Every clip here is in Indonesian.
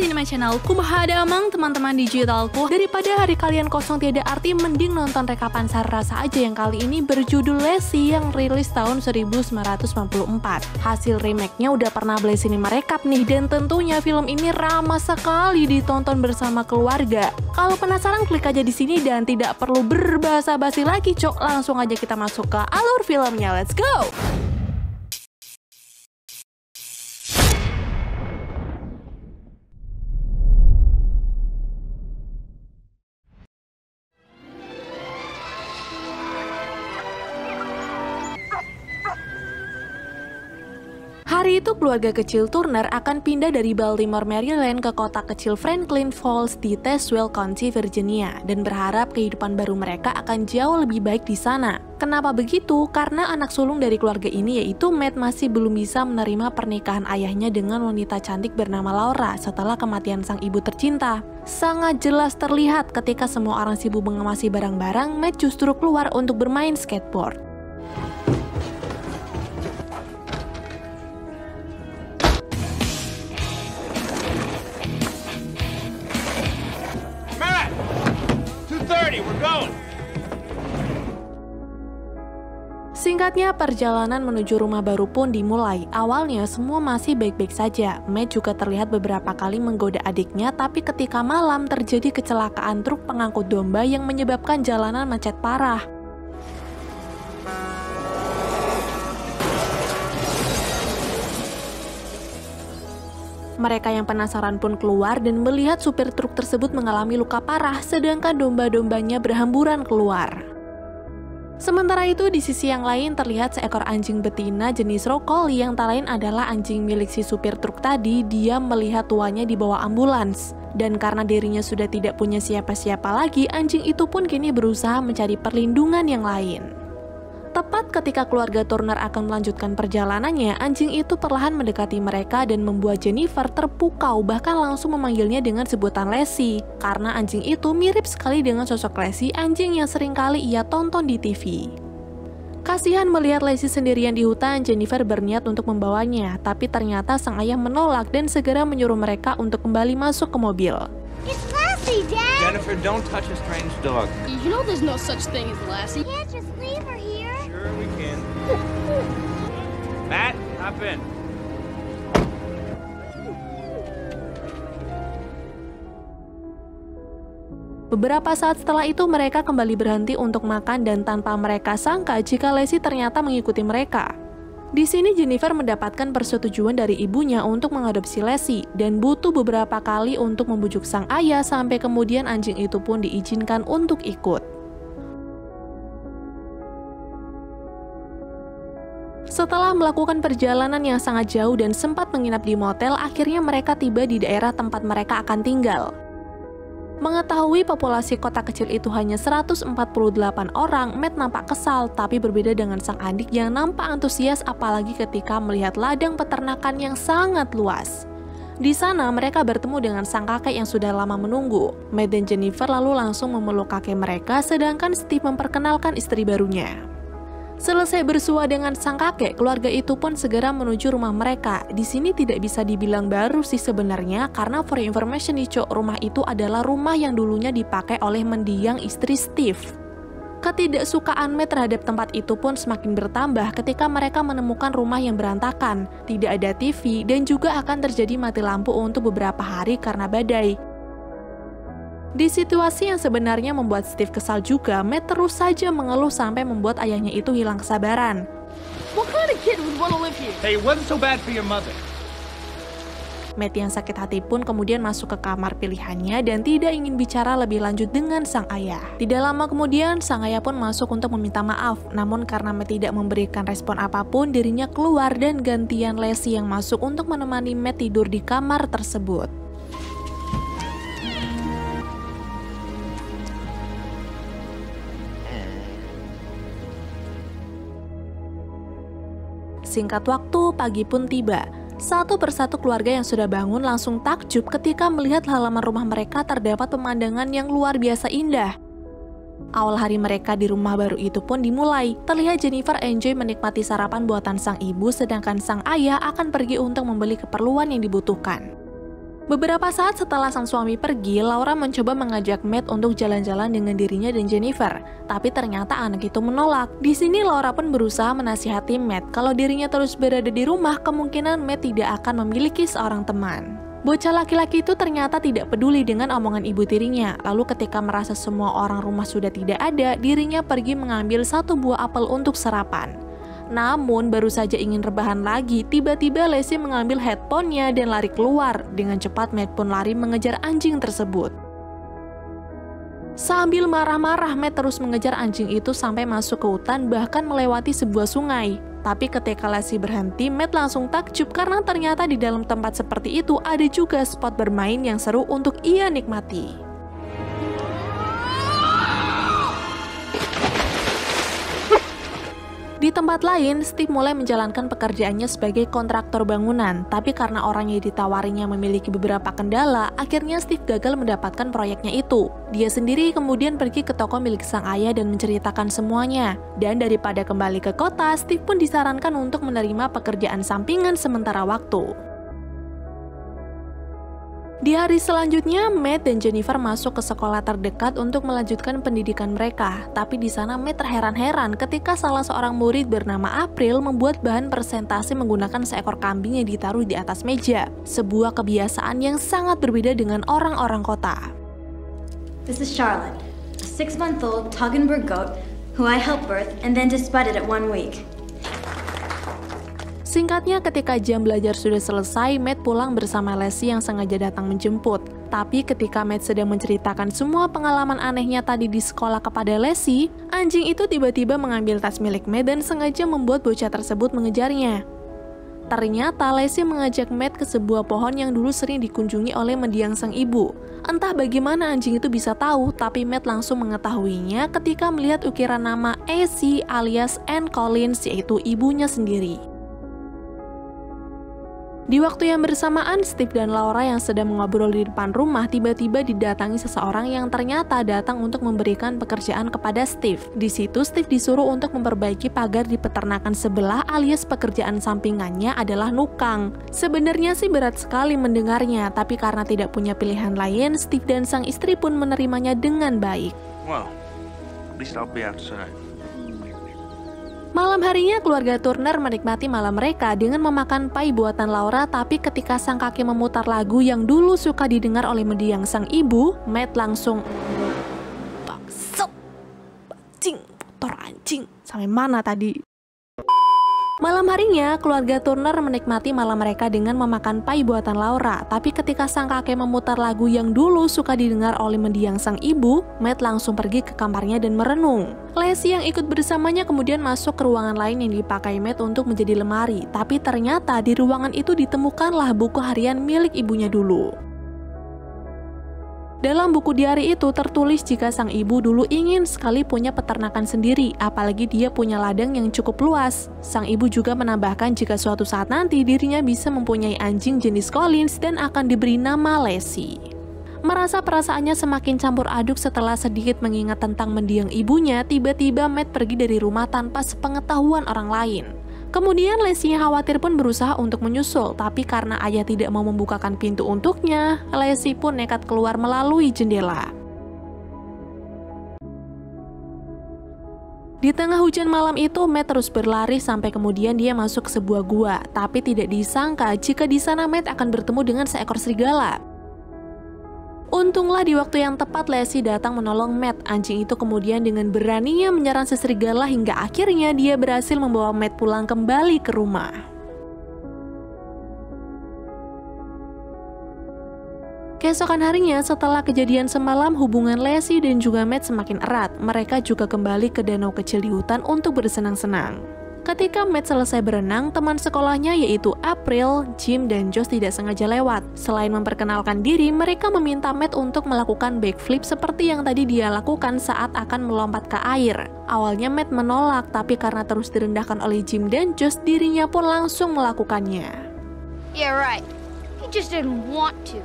Cinema Channel, kumaha damang teman-teman digitalku. Daripada hari kalian kosong tiada arti, mending nonton rekapan Sari Rasa aja yang kali ini berjudul Lassie yang rilis tahun 1994. Hasil remake-nya udah pernah Blay Cinema rekap nih, dan tentunya film ini ramah sekali ditonton bersama keluarga. Kalau penasaran, klik aja di sini dan tidak perlu berbahasa basi lagi, cok. Langsung aja kita masuk ke alur filmnya, let's go! Hari itu keluarga kecil Turner akan pindah dari Baltimore, Maryland ke kota kecil Franklin Falls di Tazewell County, Virginia, dan berharap kehidupan baru mereka akan jauh lebih baik di sana. Kenapa begitu? Karena anak sulung dari keluarga ini yaitu Matt masih belum bisa menerima pernikahan ayahnya dengan wanita cantik bernama Laura setelah kematian sang ibu tercinta. Sangat jelas terlihat ketika semua orang sibuk mengemasi barang-barang, Matt justru keluar untuk bermain skateboard. Singkatnya, perjalanan menuju rumah baru pun dimulai. Awalnya semua masih baik-baik saja. Matt juga terlihat beberapa kali menggoda adiknya, tapi ketika malam terjadi kecelakaan truk pengangkut domba yang menyebabkan jalanan macet parah. Mereka yang penasaran pun keluar dan melihat supir truk tersebut mengalami luka parah, sedangkan domba-dombanya berhamburan keluar. Sementara itu, di sisi yang lain terlihat seekor anjing betina jenis Rockcollie yang tak lain adalah anjing milik si supir truk tadi. Dia melihat tuannya dibawa ambulans. Dan karena dirinya sudah tidak punya siapa-siapa lagi, anjing itu pun kini berusaha mencari perlindungan yang lain. Tepat ketika keluarga Turner akan melanjutkan perjalanannya, anjing itu perlahan mendekati mereka dan membuat Jennifer terpukau, bahkan langsung memanggilnya dengan sebutan Lassie. Karena anjing itu mirip sekali dengan sosok Lassie, anjing yang sering kali ia tonton di TV. Kasihan melihat Lassie sendirian di hutan, Jennifer berniat untuk membawanya, tapi ternyata sang ayah menolak dan segera menyuruh mereka untuk kembali masuk ke mobil. It's Lassie, Dad! Jennifer, don't touch a strange dog. You know there's no such thing as Lassie. Can't just leave her here. Sure we can. Matt, hop in. Beberapa saat setelah itu mereka kembali berhenti untuk makan dan tanpa mereka sangka jika Lassie ternyata mengikuti mereka. Di sini Jennifer mendapatkan persetujuan dari ibunya untuk mengadopsi Lassie dan butuh beberapa kali untuk membujuk sang ayah sampai kemudian anjing itu pun diizinkan untuk ikut. Setelah melakukan perjalanan yang sangat jauh dan sempat menginap di motel, akhirnya mereka tiba di daerah tempat mereka akan tinggal. Mengetahui populasi kota kecil itu hanya 148 orang, Matt nampak kesal, tapi berbeda dengan sang adik yang nampak antusias apalagi ketika melihat ladang peternakan yang sangat luas. Di sana mereka bertemu dengan sang kakek yang sudah lama menunggu. Matt dan Jennifer lalu langsung memeluk kakek mereka, sedangkan Steve memperkenalkan istri barunya. Selesai bersua dengan sang kakek, keluarga itu pun segera menuju rumah mereka. Di sini tidak bisa dibilang baru sih sebenarnya, karena for information nih cok, rumah itu adalah rumah yang dulunya dipakai oleh mendiang istri Steve. Ketidaksukaan Matt terhadap tempat itu pun semakin bertambah ketika mereka menemukan rumah yang berantakan, tidak ada TV, dan juga akan terjadi mati lampu untuk beberapa hari karena badai. Di situasi yang sebenarnya membuat Steve kesal juga, Matt terus saja mengeluh sampai membuat ayahnya itu hilang kesabaran. What kind of kid would want to live here? Hey, it wasn't so bad for your mother. Matt yang sakit hati pun kemudian masuk ke kamar pilihannya dan tidak ingin bicara lebih lanjut dengan sang ayah. Tidak lama kemudian, sang ayah pun masuk untuk meminta maaf. Namun karena Matt tidak memberikan respon apapun, dirinya keluar dan gantian Lassie yang masuk untuk menemani Matt tidur di kamar tersebut. Singkat waktu, pagi pun tiba. Satu persatu keluarga yang sudah bangun langsung takjub ketika melihat halaman rumah mereka terdapat pemandangan yang luar biasa indah. Awal hari mereka di rumah baru itu pun dimulai. Terlihat Jennifer enjoy menikmati sarapan buatan sang ibu, sedangkan sang ayah akan pergi untuk membeli keperluan yang dibutuhkan. Beberapa saat setelah sang suami pergi, Laura mencoba mengajak Matt untuk jalan-jalan dengan dirinya dan Jennifer. Tapi ternyata anak itu menolak. Di sini Laura pun berusaha menasihati Matt kalau dirinya terus berada di rumah, kemungkinan Matt tidak akan memiliki seorang teman. Bocah laki-laki itu ternyata tidak peduli dengan omongan ibu tirinya. Lalu ketika merasa semua orang rumah sudah tidak ada, dirinya pergi mengambil satu buah apel untuk sarapan. Namun baru saja ingin rebahan lagi, tiba-tiba Lacey mengambil headphone-nya dan lari keluar. Dengan cepat Matt pun lari mengejar anjing tersebut. Sambil marah-marah, Matt terus mengejar anjing itu sampai masuk ke hutan, bahkan melewati sebuah sungai. Tapi ketika Lacey berhenti, Matt langsung takjub karena ternyata di dalam tempat seperti itu ada juga spot bermain yang seru untuk ia nikmati. Di tempat lain, Steve mulai menjalankan pekerjaannya sebagai kontraktor bangunan, tapi karena orang yang ditawarinya memiliki beberapa kendala, akhirnya Steve gagal mendapatkan proyeknya itu. Dia sendiri kemudian pergi ke toko milik sang ayah dan menceritakan semuanya. Dan daripada kembali ke kota, Steve pun disarankan untuk menerima pekerjaan sampingan sementara waktu. Di hari selanjutnya, Matt dan Jennifer masuk ke sekolah terdekat untuk melanjutkan pendidikan mereka. Tapi di sana Matt terheran-heran ketika salah seorang murid bernama April membuat bahan presentasi menggunakan seekor kambing yang ditaruh di atas meja. Sebuah kebiasaan yang sangat berbeda dengan orang-orang kota. This is Charlotte, a 6-month-old Toggenburg goat who I helped birth and then just sputted at 1 week. Singkatnya, ketika jam belajar sudah selesai, Matt pulang bersama Lacey yang sengaja datang menjemput. Tapi ketika Matt sedang menceritakan semua pengalaman anehnya tadi di sekolah kepada Lacey, anjing itu tiba-tiba mengambil tas milik Matt dan sengaja membuat bocah tersebut mengejarnya. Ternyata Lacey mengajak Matt ke sebuah pohon yang dulu sering dikunjungi oleh mendiang sang ibu. Entah bagaimana anjing itu bisa tahu, tapi Matt langsung mengetahuinya ketika melihat ukiran nama AC alias Anne Collins, yaitu ibunya sendiri. Di waktu yang bersamaan, Steve dan Laura yang sedang mengobrol di depan rumah tiba-tiba didatangi seseorang yang ternyata datang untuk memberikan pekerjaan kepada Steve. Di situ Steve disuruh untuk memperbaiki pagar di peternakan sebelah alias pekerjaan sampingannya adalah nukang. Sebenarnya sih berat sekali mendengarnya, tapi karena tidak punya pilihan lain, Steve dan sang istri pun menerimanya dengan baik. Well, at least I'll be outside. Malam harinya, keluarga Turner menikmati malam mereka dengan memakan pai buatan Laura, tapi ketika sang kakek memutar lagu yang dulu suka didengar oleh mendiang sang ibu, Matt langsung bangsat, anjing, motor anjing, sampai mana tadi? Malam harinya, keluarga Turner menikmati malam mereka dengan memakan pai buatan Laura, tapi ketika sang kakek memutar lagu yang dulu suka didengar oleh mendiang sang ibu, Matt langsung pergi ke kamarnya dan merenung. Lacey yang ikut bersamanya kemudian masuk ke ruangan lain yang dipakai Matt untuk menjadi lemari, tapi ternyata di ruangan itu ditemukanlah buku harian milik ibunya dulu. Dalam buku diari itu tertulis jika sang ibu dulu ingin sekali punya peternakan sendiri, apalagi dia punya ladang yang cukup luas. Sang ibu juga menambahkan jika suatu saat nanti dirinya bisa mempunyai anjing jenis Collins dan akan diberi nama Lacey. Merasa perasaannya semakin campur aduk setelah sedikit mengingat tentang mendiang ibunya, tiba-tiba Matt pergi dari rumah tanpa sepengetahuan orang lain. Kemudian Lacey yang khawatir pun berusaha untuk menyusul, tapi karena ayah tidak mau membukakan pintu untuknya, Lacey pun nekat keluar melalui jendela. Di tengah hujan malam itu, Matt terus berlari sampai kemudian dia masuk ke sebuah gua, tapi tidak disangka jika di sana Matt akan bertemu dengan seekor serigala. Untunglah di waktu yang tepat Lacey datang menolong Matt. Anjing itu kemudian dengan beraninya menyerang si serigala hingga akhirnya dia berhasil membawa Matt pulang kembali ke rumah. Keesokan harinya setelah kejadian semalam, hubungan Lacey dan juga Matt semakin erat. Mereka juga kembali ke danau kecil di hutan untuk bersenang-senang. Ketika Matt selesai berenang, teman sekolahnya yaitu April, Jim, dan Josh tidak sengaja lewat. Selain memperkenalkan diri, mereka meminta Matt untuk melakukan backflip seperti yang tadi dia lakukan saat akan melompat ke air. Awalnya Matt menolak, tapi karena terus direndahkan oleh Jim dan Josh, dirinya pun langsung melakukannya. Yeah, right. He just didn't want to.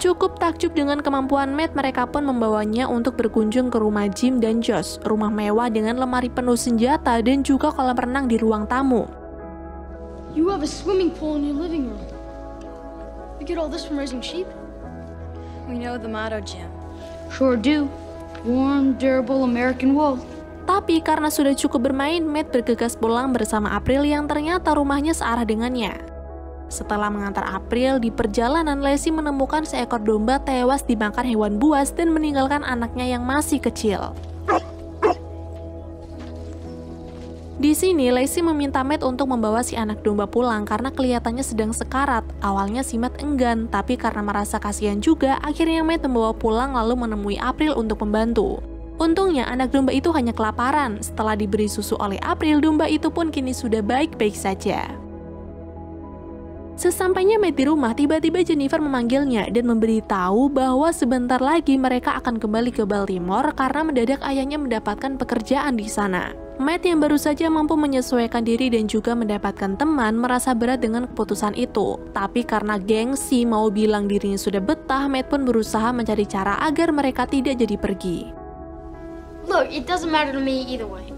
Cukup takjub dengan kemampuan Matt, mereka pun membawanya untuk berkunjung ke rumah Jim dan Josh, rumah mewah dengan lemari penuh senjata dan juga kolam renang di ruang tamu. You have a swimming pool in your living room. You get all this from raising sheep? We know the motto, Jim. Sure do. Warm, durable American wool. Tapi karena sudah cukup bermain, Matt bergegas pulang bersama April yang ternyata rumahnya searah dengannya. Setelah mengantar April, di perjalanan Lacey menemukan seekor domba tewas dimakan hewan buas dan meninggalkan anaknya yang masih kecil. Di sini, Lacey meminta Matt untuk membawa si anak domba pulang karena kelihatannya sedang sekarat. Awalnya si Matt enggan, tapi karena merasa kasihan juga, akhirnya Matt membawa pulang lalu menemui April untuk membantu. Untungnya anak domba itu hanya kelaparan. Setelah diberi susu oleh April, domba itu pun kini sudah baik-baik saja. Sesampainya Matt di rumah, tiba-tiba Jennifer memanggilnya dan memberitahu bahwa sebentar lagi mereka akan kembali ke Baltimore karena mendadak ayahnya mendapatkan pekerjaan di sana. Matt yang baru saja mampu menyesuaikan diri dan juga mendapatkan teman merasa berat dengan keputusan itu. Tapi karena gengsi mau bilang dirinya sudah betah, Matt pun berusaha mencari cara agar mereka tidak jadi pergi. Look, it doesn't matter to me either way.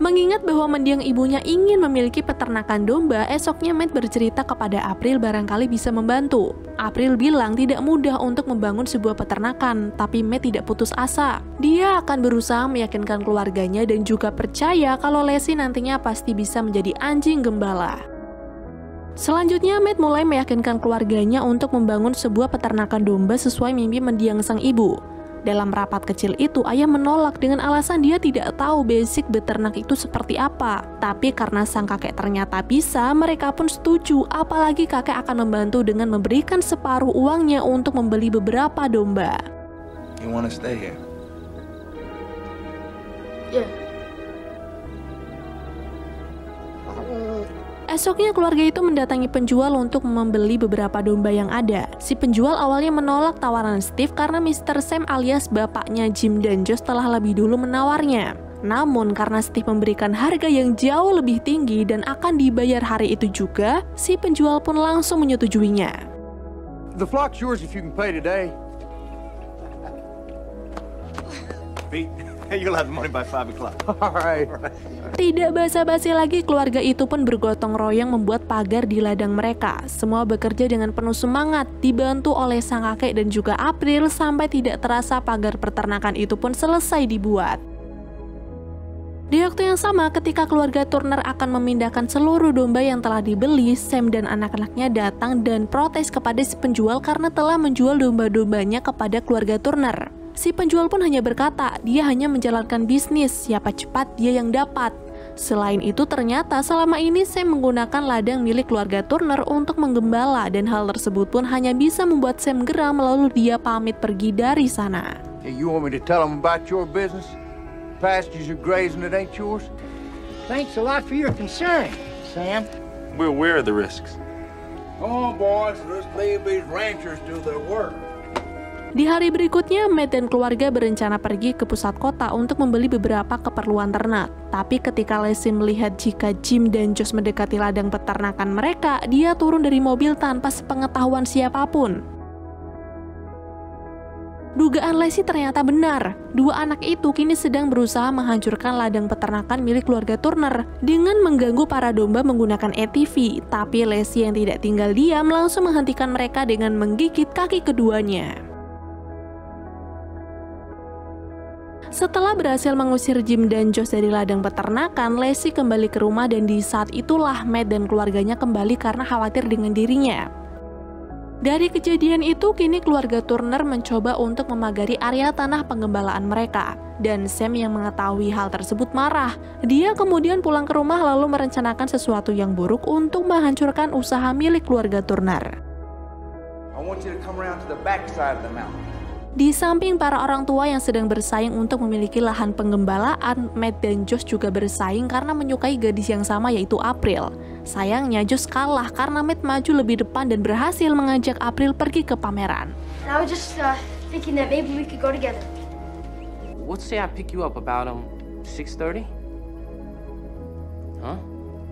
Mengingat bahwa mendiang ibunya ingin memiliki peternakan domba, esoknya Matt bercerita kepada April barangkali bisa membantu. April bilang tidak mudah untuk membangun sebuah peternakan, tapi Matt tidak putus asa. Dia akan berusaha meyakinkan keluarganya dan juga percaya kalau Lacey nantinya pasti bisa menjadi anjing gembala. Selanjutnya, Matt mulai meyakinkan keluarganya untuk membangun sebuah peternakan domba sesuai mimpi mendiang sang ibu. Dalam rapat kecil itu, ayah menolak dengan alasan dia tidak tahu basic beternak itu seperti apa. Tapi karena sang kakek ternyata bisa, mereka pun setuju, apalagi kakek akan membantu dengan memberikan separuh uangnya untuk membeli beberapa domba. You wanna stay here? Yeah. Esoknya keluarga itu mendatangi penjual untuk membeli beberapa domba yang ada. Si penjual awalnya menolak tawaran Steve karena Mr. Sam alias bapaknya Jim dan Josh telah lebih dulu menawarnya. Namun karena Steve memberikan harga yang jauh lebih tinggi dan akan dibayar hari itu juga, si penjual pun langsung menyetujuinya. The flock's yours if you can pay today. Pete, you'll have the money by 5 o'clock. All right. Tidak basa-basi lagi, keluarga itu pun bergotong royong membuat pagar di ladang mereka. Semua bekerja dengan penuh semangat, dibantu oleh sang kakek dan juga April sampai tidak terasa pagar peternakan itu pun selesai dibuat. Di waktu yang sama, ketika keluarga Turner akan memindahkan seluruh domba yang telah dibeli, Sam dan anak-anaknya datang dan protes kepada si penjual karena telah menjual domba-dombanya kepada keluarga Turner. Si penjual pun hanya berkata, dia hanya menjalankan bisnis, siapa cepat dia yang dapat. Selain itu, ternyata selama ini Sam menggunakan ladang milik keluarga Turner untuk menggembala dan hal tersebut pun hanya bisa membuat Sam geram lalu dia pamit pergi dari sana. Hey, you want me to tell them about your business? Pastures you're grazing that ain't yours? Thanks a lot for your concern, Sam. We're aware of the risks. Come on, boys. Let's leave these ranchers do their work. Di hari berikutnya, Matt dan keluarga berencana pergi ke pusat kota untuk membeli beberapa keperluan ternak. Tapi ketika Lacey melihat jika Jim dan Josh mendekati ladang peternakan mereka, dia turun dari mobil tanpa sepengetahuan siapapun. Dugaan Lacey ternyata benar. Dua anak itu kini sedang berusaha menghancurkan ladang peternakan milik keluarga Turner dengan mengganggu para domba menggunakan ATV. Tapi Lacey yang tidak tinggal diam langsung menghentikan mereka dengan menggigit kaki keduanya. Setelah berhasil mengusir Jim dan Josh dari ladang peternakan, Lacey kembali ke rumah dan di saat itulah Matt dan keluarganya kembali karena khawatir dengan dirinya. Dari kejadian itu, kini keluarga Turner mencoba untuk memagari area tanah penggembalaan mereka. Dan Sam yang mengetahui hal tersebut marah. Dia kemudian pulang ke rumah lalu merencanakan sesuatu yang buruk untuk menghancurkan usaha milik keluarga Turner. I want you to come around to the back side of the mountain. Di samping para orang tua yang sedang bersaing untuk memiliki lahan penggembalaan, Matt dan Josh juga bersaing karena menyukai gadis yang sama yaitu April. Sayangnya Josh kalah karena Matt maju lebih depan dan berhasil mengajak April pergi ke pameran. I was just thinking that maybe we could go together. Let's say I pick you up about 6:30? Huh?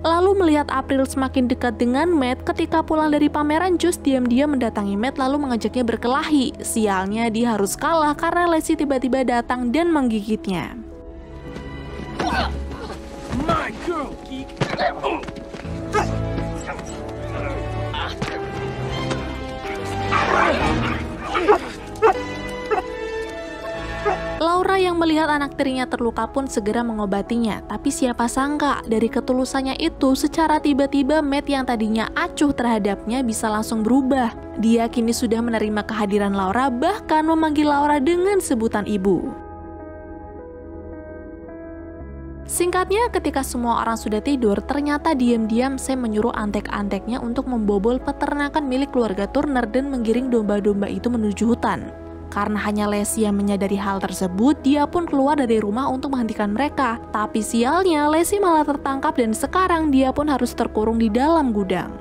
Lalu melihat April semakin dekat dengan Matt, ketika pulang dari pameran, Josh diam-diam mendatangi Matt lalu mengajaknya berkelahi. Sialnya dia harus kalah karena Lacey tiba-tiba datang dan menggigitnya. My girl, geek. Laura yang melihat anak tirinya terluka pun segera mengobatinya. Tapi siapa sangka dari ketulusannya itu secara tiba-tiba Matt yang tadinya acuh terhadapnya bisa langsung berubah. Dia kini sudah menerima kehadiran Laura, bahkan memanggil Laura dengan sebutan ibu. Singkatnya, ketika semua orang sudah tidur, ternyata diam-diam Sam menyuruh antek-anteknya untuk membobol peternakan milik keluarga Turner dan menggiring domba-domba itu menuju hutan. Karena hanya Lacey yang menyadari hal tersebut, dia pun keluar dari rumah untuk menghentikan mereka. Tapi sialnya, Lacey malah tertangkap dan sekarang dia pun harus terkurung di dalam gudang.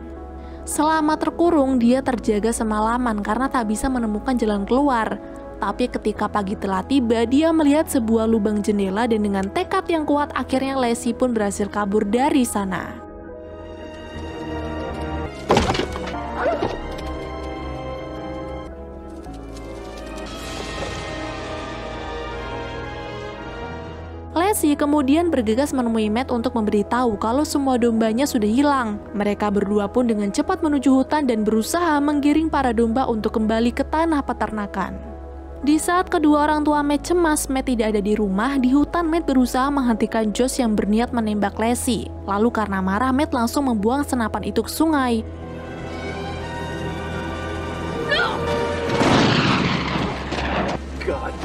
Selama terkurung, dia terjaga semalaman karena tak bisa menemukan jalan keluar. Tapi ketika pagi telah tiba, dia melihat sebuah lubang jendela dan dengan tekad yang kuat akhirnya Lacey pun berhasil kabur dari sana. Lacey kemudian bergegas menemui Matt untuk memberitahu kalau semua dombanya sudah hilang. Mereka berdua pun dengan cepat menuju hutan dan berusaha menggiring para domba untuk kembali ke tanah peternakan. Di saat kedua orang tua Matt cemas Matt tidak ada di rumah, di hutan Matt berusaha menghentikan Josh yang berniat menembak Lacey. Lalu karena marah, Matt langsung membuang senapan itu ke sungai. God.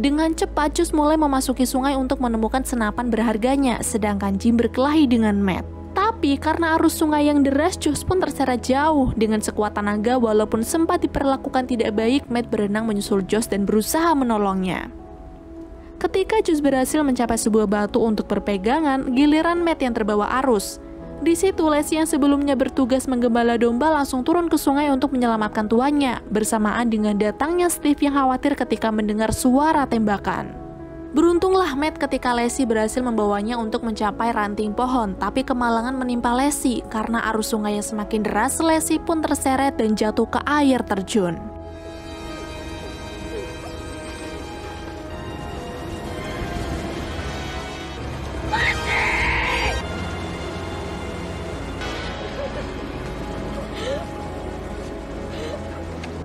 Dengan cepat, Josh mulai memasuki sungai untuk menemukan senapan berharganya, sedangkan Jim berkelahi dengan Matt. Tapi karena arus sungai yang deras, Josh pun terseret jauh. Dengan sekuat tenaga, walaupun sempat diperlakukan tidak baik, Matt berenang menyusul Josh dan berusaha menolongnya. Ketika Josh berhasil mencapai sebuah batu untuk berpegangan, giliran Matt yang terbawa arus. Di situ, Lacey yang sebelumnya bertugas menggembala domba langsung turun ke sungai untuk menyelamatkan tuannya, bersamaan dengan datangnya Steve yang khawatir ketika mendengar suara tembakan. Beruntunglah Matt ketika Lacey berhasil membawanya untuk mencapai ranting pohon, tapi kemalangan menimpa Lacey karena arus sungai yang semakin deras. Lacey pun terseret dan jatuh ke air terjun.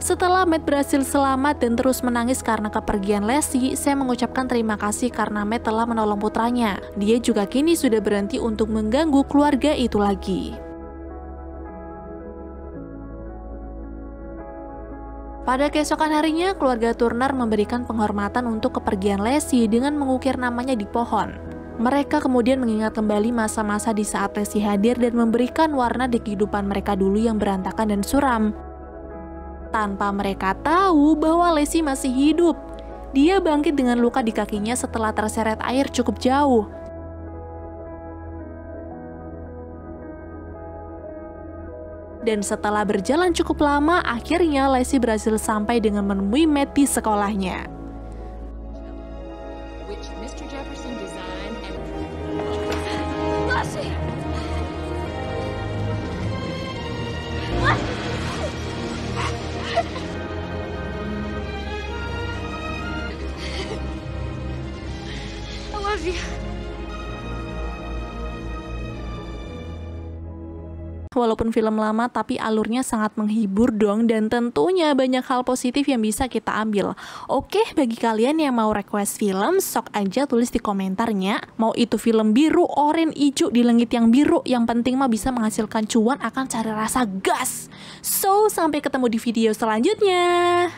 Setelah Matt berhasil selamat dan terus menangis karena kepergian Lacey, saya mengucapkan terima kasih karena Matt telah menolong putranya. Dia juga kini sudah berhenti untuk mengganggu keluarga itu lagi. Pada keesokan harinya, keluarga Turner memberikan penghormatan untuk kepergian Lacey dengan mengukir namanya di pohon. Mereka kemudian mengingat kembali masa-masa di saat Lacey hadir dan memberikan warna di kehidupan mereka dulu yang berantakan dan suram. Tanpa mereka tahu bahwa Lacey masih hidup. Dia bangkit dengan luka di kakinya setelah terseret air cukup jauh. Dan setelah berjalan cukup lama, akhirnya Lacey berhasil sampai dengan menemui Matt di sekolahnya. Walaupun film lama tapi alurnya sangat menghibur dong, dan tentunya banyak hal positif yang bisa kita ambil. Oke, bagi kalian yang mau request film, sok aja tulis di komentarnya. Mau itu film biru, oranye, hijau, di langit yang biru, yang penting mah bisa menghasilkan cuan, akan cari rasa gas. So, sampai ketemu di video selanjutnya.